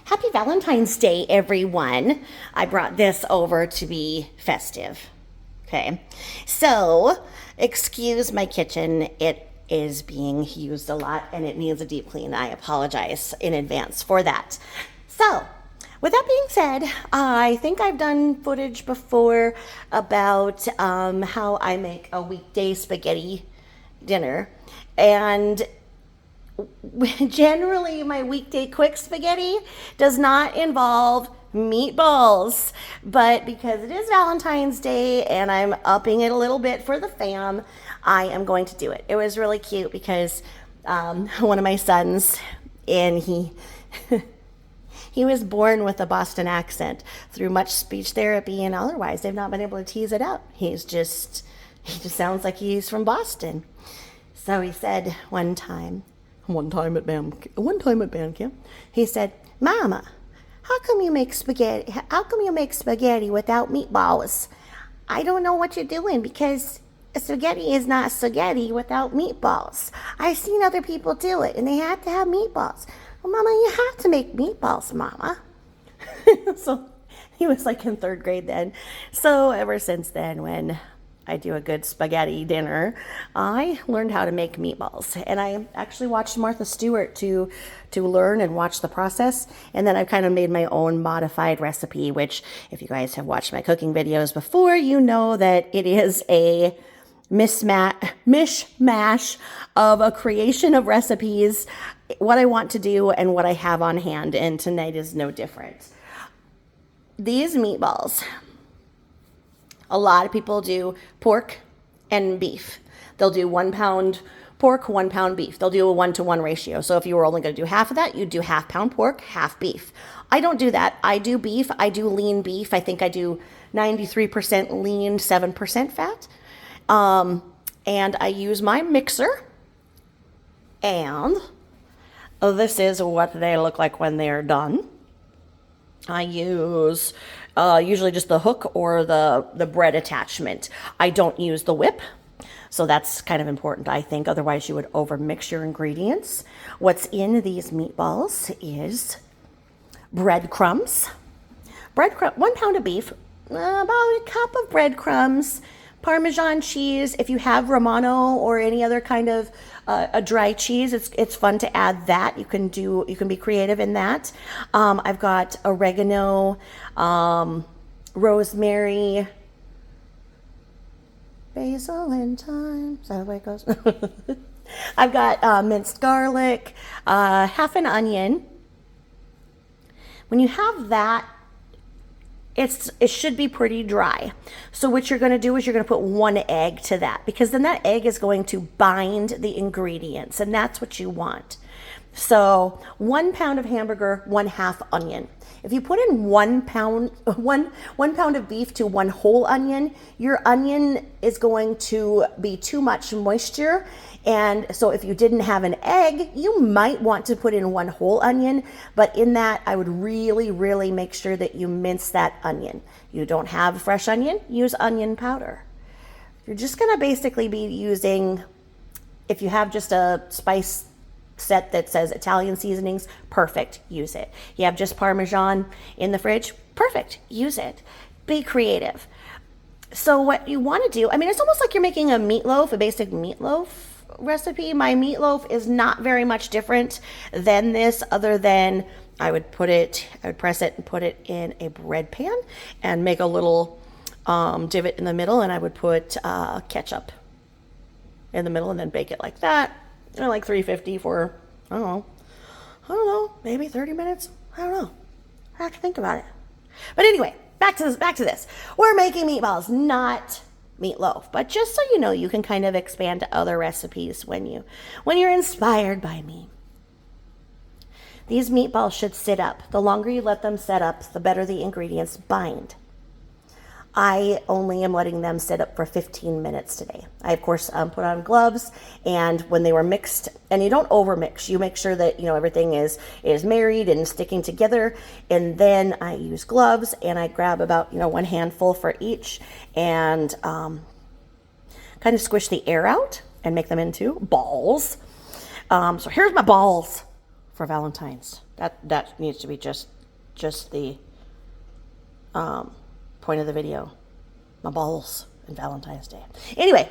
Happy Valentine's Day, everyone. I brought this over to be festive. Okay, so excuse my kitchen. It is being used a lot and it needs a deep clean. I apologize in advance for that. So, with that being said, I think I've done footage before about how I make a weekday spaghetti dinner. And generally, my weekday quick spaghetti does not involve meatballs, but because it is Valentine's Day and I'm upping it a little bit for the fam, I am going to do it. It was really cute because one of my sons, and he he was born with a Boston accent through much speech therapy and otherwise they've not been able to tease it out. He just sounds like he's from Boston. So he said one time at band camp, he said, "Mama, how come you make spaghetti? How come you make spaghetti without meatballs? I don't know what you're doing because spaghetti is not spaghetti without meatballs. I've seen other people do it and they had to have meatballs." "Well, Mama, you have to make meatballs, Mama." So he was like in third grade then. So ever since then, when I do a good spaghetti dinner, I learned how to make meatballs. And I actually watched Martha Stewart to learn and watch the process. And then I've kind of made my own modified recipe, which if you guys have watched my cooking videos before, you know that it is a mishmash of a creation of recipes, what I want to do and what I have on hand. And tonight is no different. These meatballs, a lot of people do pork and beef. They'll do 1 pound pork, 1 pound beef. They'll do a 1-to-1 ratio. So if you were only going to do half of that, you'd do half pound pork, half beef. I don't do that. I do beef. I do lean beef. I think I do 93% lean, 7% fat. And I use my mixer. And this is what they look like when they're done. I use usually just the hook or the bread attachment. I don't use the whip. So that's kind of important, I think. Otherwise, you would overmix your ingredients. What's in these meatballs is breadcrumbs. 1 pound of beef, about a cup of breadcrumbs, Parmesan cheese. If you have Romano or any other kind of a dry cheese, it's fun to add that. You can be creative in that. I've got oregano, rosemary, basil, and thyme. Is that the way it goes? I've got minced garlic, half an onion. When you have that, it should be pretty dry. So what you're going to do is you're going to put 1 egg to that, because then that egg is going to bind the ingredients, and that's what you want. So 1 pound of hamburger, 1/2 onion. If you put in 1 pound of beef to 1 whole onion, your onion is going to be too much moisture. And so if you didn't have an egg, you might want to put in 1 whole onion, but in that, I would really, really make sure that you mince that onion. You don't have fresh onion, use onion powder. You're just gonna basically be using, if you have just a spice set that says Italian seasonings, perfect, use it. You have just Parmesan in the fridge, perfect, use it. Be creative. So what you wanna do, I mean, it's almost like you're making a meatloaf, a basic meatloaf recipe. My meatloaf is not very much different than this, other than I would press it and put it in a bread pan and make a little divot in the middle, and I would put ketchup in the middle and then bake it like that. Like 350 for, I don't know, maybe 30 minutes. I don't know. I have to think about it. But anyway, back to this. We're making meatballs, not meatloaf. But just so you know, you can kind of expand to other recipes when you're inspired by me. These meatballs should sit up. The longer you let them set up, the better the ingredients bind. I only am letting them sit up for 15 minutes today. I, of course, put on gloves, and when they were mixed, and you don't overmix, you make sure that, everything is married and sticking together, and then I use gloves, and I grab about, 1 handful for each, and kind of squish the air out and make them into balls. So here's my balls. for Valentine's. That needs to be just the point of the video. My balls and Valentine's Day. Anyway,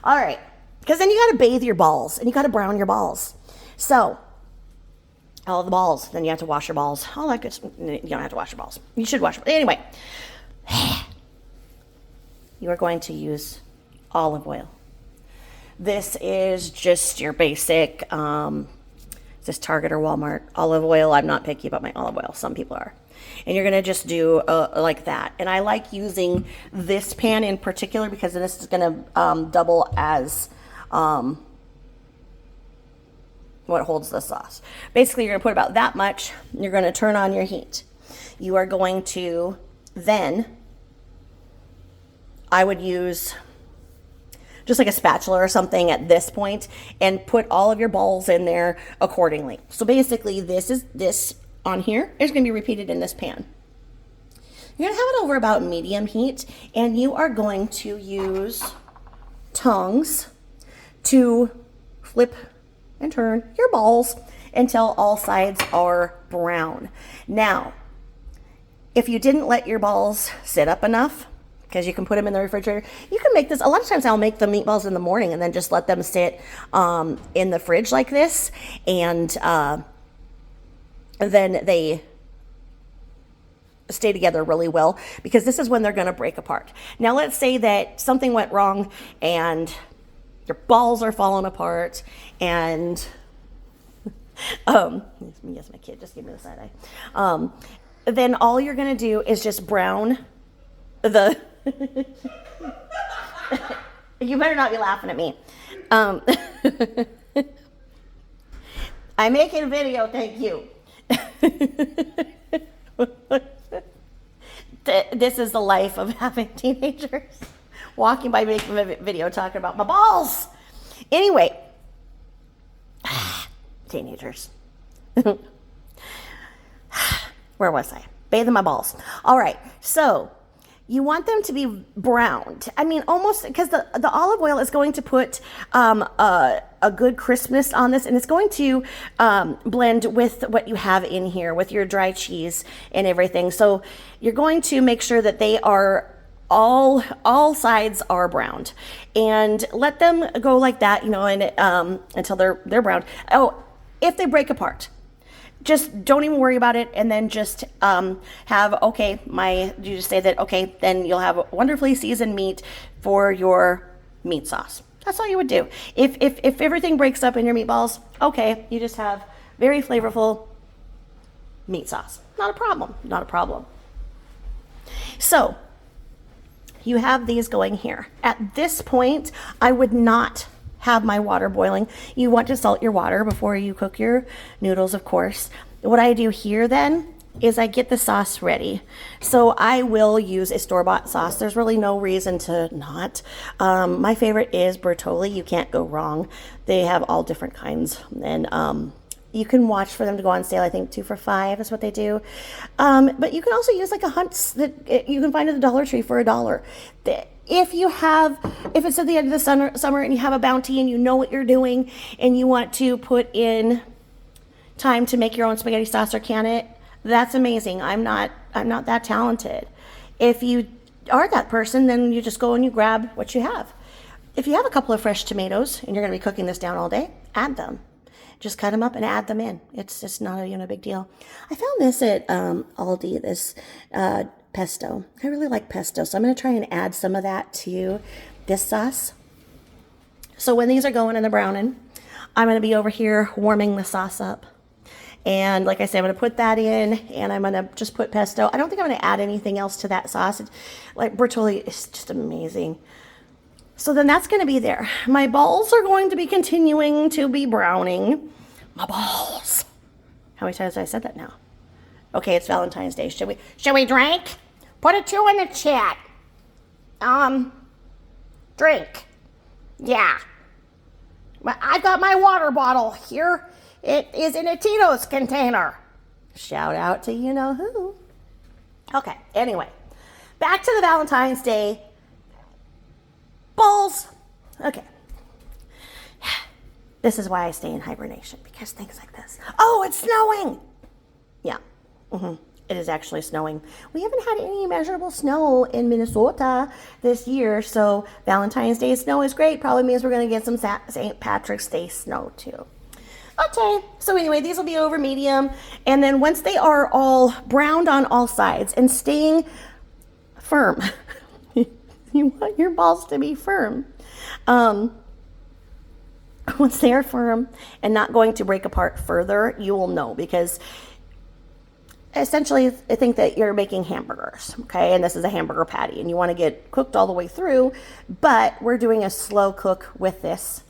all right. Because then you got to bathe your balls and you got to brown your balls. So, all the balls. Then you have to wash your balls. All that good stuff. You don't have to wash your balls. You should wash them. Anyway, you are going to use olive oil. This is just your basic, this Target or Walmart olive oil. I'm not picky about my olive oil. Some people are. And you're going to just do like that. And I like using this pan in particular because this is going to double as what holds the sauce. Basically, you're going to put about that much. You're going to turn on your heat. You are going to then, I would use just like a spatula or something at this point and put all of your balls in there accordingly. So basically, this on here is going to be repeated in this pan. You're going to have it over about medium heat, and you are going to use tongs to flip and turn your balls until all sides are brown. Now, if you didn't let your balls sit up enough, because you can put them in the refrigerator, you can make this. A lot of times I'll make the meatballs in the morning and then just let them sit in the fridge like this, and then they stay together really well, because this is when they're going to break apart. Now, let's say that something went wrong and your balls are falling apart, and yes, my kid just gave me the side eye. Then all you're going to do is just brown the you better not be laughing at me. I'm making a video, thank you. This is the life of having teenagers. Walking by, making a video talking about my balls. Anyway, teenagers. Where was I? Bathing my balls. All right, so you want them to be browned. I mean, almost, because the olive oil is going to put a good crispness on this, and it's going to blend with what you have in here, with your dry cheese and everything. So you're going to make sure that they are all sides are browned, and let them go like that, and until they're browned. Oh, if they break apart, just don't even worry about it, and then just you just say that, okay, then you'll have wonderfully seasoned meat for your meat sauce. That's all you would do. If everything breaks up in your meatballs, okay, you just have very flavorful meat sauce. Not a problem, not a problem. So you have these going here. At this point, I would not have my water boiling. You want to salt your water before you cook your noodles, of course. What I do here then is I get the sauce ready. So I will use a store-bought sauce. There's really no reason to not. My favorite is Bertolli. You can't go wrong. They have all different kinds. And you can watch for them to go on sale. I think 2 for $5 is what they do. But you can also use like a Hunt's that you can find at the Dollar Tree for $1. If it's at the end of the summer and you have a bounty and you know what you're doing and you want to put in time to make your own spaghetti sauce or can it, that's amazing. I'm not that talented. If you are that person, then you just go and you grab what you have. If you have a couple of fresh tomatoes and you're going to be cooking this down all day, add them. Just cut them up and add them in. It's just not a big deal. I found this at Aldi, this pesto. I really like pesto, so I'm going to try and add some of that to this sauce. So when these are going in the browning, I'm going to be over here warming the sauce up. And like I said, I'm going to put that in, and I'm going to just put pesto. I don't think I'm going to add anything else to that sauce. Like Bertolli is just amazing. So then that's going to be there. My balls are going to be continuing to be browning. My balls. How many times have I said that now? Okay, it's Valentine's Day. Should we drink? Put a 2 in the chat. Drink. Yeah. I've got my water bottle here. It is in a Tito's container. Shout out to you-know-who. Okay, anyway. Back to the Valentine's Day balls. Okay. This is why I stay in hibernation, because things like this. Oh, it's snowing. Yeah. It is actually snowing. We haven't had any measurable snow in Minnesota this year, so Valentine's Day snow is great. Probably means we're going to get some St. Patrick's Day snow too. Okay, so anyway, these will be over medium, and then once they are all browned on all sides and staying firm, you want your balls to be firm. Once they are firm and not going to break apart further, you will know, because essentially I think that you're making hamburgers, okay? And this is a hamburger patty, and you want to get cooked all the way through, but we're doing a slow cook with this.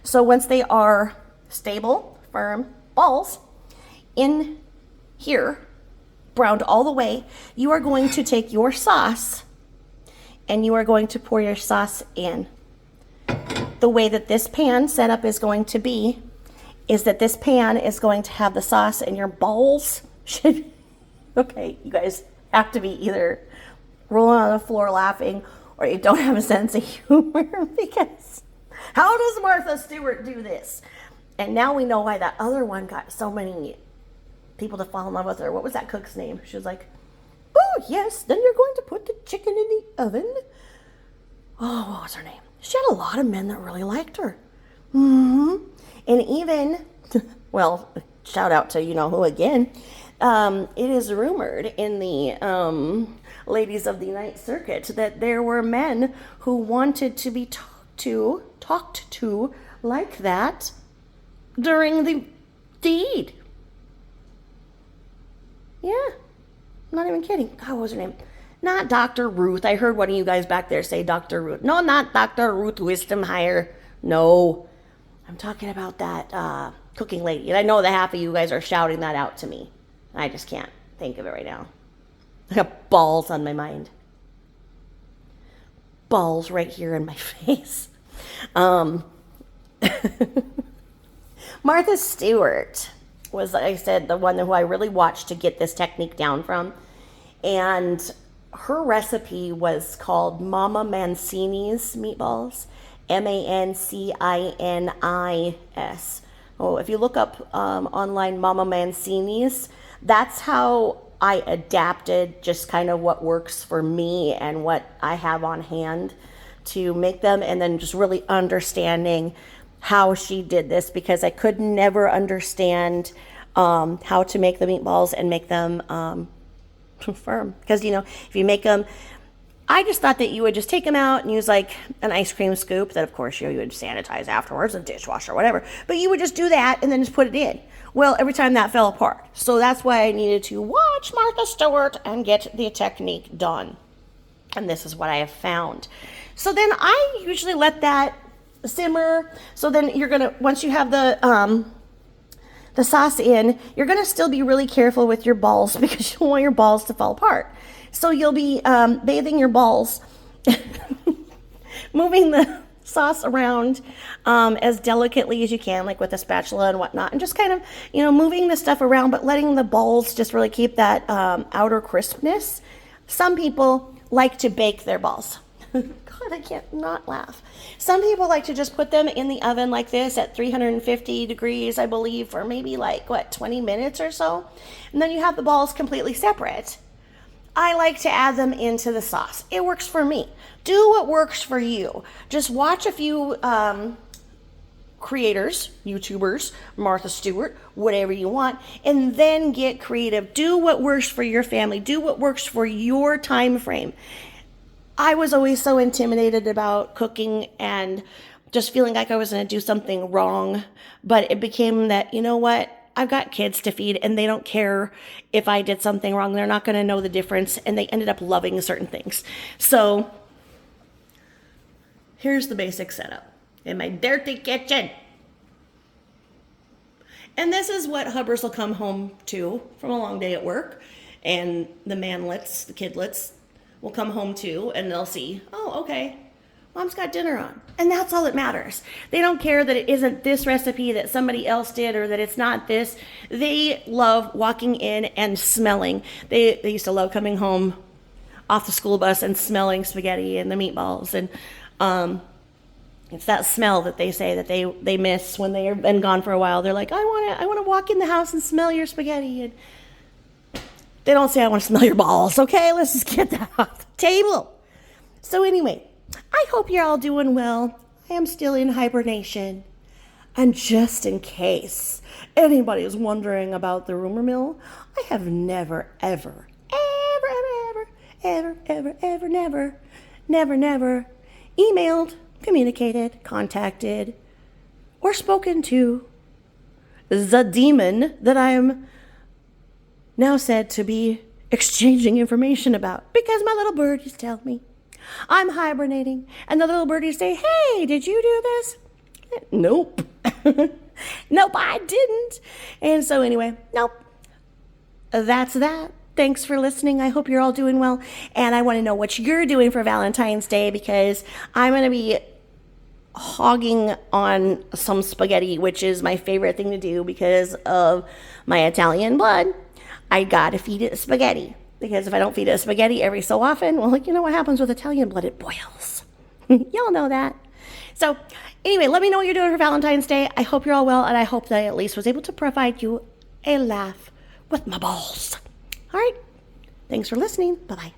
So once they are stable, firm balls in here, browned all the way, you are going to take your sauce and you are going to pour your sauce in. The way that this pan setup is going to be is that this pan is going to have the sauce, and your balls should, okay, you guys have to be either rolling on the floor laughing or you don't have a sense of humor, because how does Martha Stewart do this? And now we know why that other one got so many people to fall in love with her. What was that cook's name? She was like, oh yes, then you're going to put the chicken in the oven. Oh, what was her name? She had a lot of men that really liked her. And even, well, shout out to you know who again. It is rumored in the ladies of the night circuit that there were men who wanted to be talked to like that during the deed. Yeah, I'm not even kidding. God, what was her name? Not Dr. Ruth. I heard one of you guys back there say Dr. Ruth. No, not Dr. Ruth Wisdomhire. No, I'm talking about that cooking lady. And I know that half of you guys are shouting that out to me. I just can't think of it right now. I got balls on my mind. Balls right here in my face. Martha Stewart was, like I said, the one who I really watched to get this technique down from. And her recipe was called Mama Mancini's meatballs. Mancinis. Oh, if you look up online Mama Mancini's, that's how I adapted just kind of what works for me and what I have on hand to make them, and then just really understanding how she did this, because I could never understand how to make the meatballs and make them firm. Because, you know, if you make them, I just thought that you would just take them out and use like an ice cream scoop that, of course, you would sanitize afterwards, a dishwasher, whatever. But you would just do that and then just put it in. Well, every time that fell apart. So that's why I needed to watch Martha Stewart and get the technique done. And this is what I have found. So then I usually let that simmer. So then you're going to, once you have the sauce in, you're going to still be really careful with your balls, because you don't want your balls to fall apart. So you'll be bathing your balls, moving the sauce around as delicately as you can, like with a spatula and whatnot, and just kind of, you know, moving the stuff around, but letting the balls just really keep that outer crispness. Some people like to bake their balls. God, I can't not laugh. Some people like to just put them in the oven like this at 350 degrees, I believe, for maybe like, 20 minutes or so. And then you have the balls completely separate. I like to add them into the sauce. It works for me. Do what works for you. Just watch a few creators, YouTubers, Martha Stewart, whatever you want, and then get creative. Do what works for your family. Do what works for your time frame. I was always so intimidated about cooking and just feeling like I was going to do something wrong. But it became that, you know what? I've got kids to feed, and they don't care if I did something wrong. They're not going to know the difference, and they ended up loving certain things. So here's the basic setup in my dirty kitchen. And this is what hubbers will come home to from a long day at work. And the manlets, the kidlets, will come home to, and they'll see, oh, okay, Mom's got dinner on. And that's all that matters. They don't care that it isn't this recipe that somebody else did, or that it's not this. They love walking in and smelling. They used to love coming home off the school bus and smelling spaghetti and the meatballs. And It's that smell that they say that they miss when they've been gone for a while. They're like, I want to walk in the house and smell your spaghetti. And they don't say I want to smell your balls. Okay, let's just get that off the table. So anyway, I hope you're all doing well. I am still in hibernation. And just in case anybody is wondering about the rumor mill, I have never, ever, never emailed, communicated, contacted, or spoken to the demon that I am now said to be exchanging information about, because my little birdies tell me I'm hibernating, and the little birdies say, hey, did you do this? Nope. Nope, I didn't. And so anyway, nope. That's that. Thanks for listening. I hope you're all doing well. And I want to know what you're doing for Valentine's Day, because I'm going to be hogging on some spaghetti, which is my favorite thing to do because of my Italian blood. I got to feed it spaghetti, because if I don't feed it spaghetti every so often, well, you know what happens with Italian blood? It boils. Y'all know that. So anyway, let me know what you're doing for Valentine's Day. I hope you're all well, and I hope that I at least was able to provide you a laugh with my balls. All right. Thanks for listening. Bye-bye.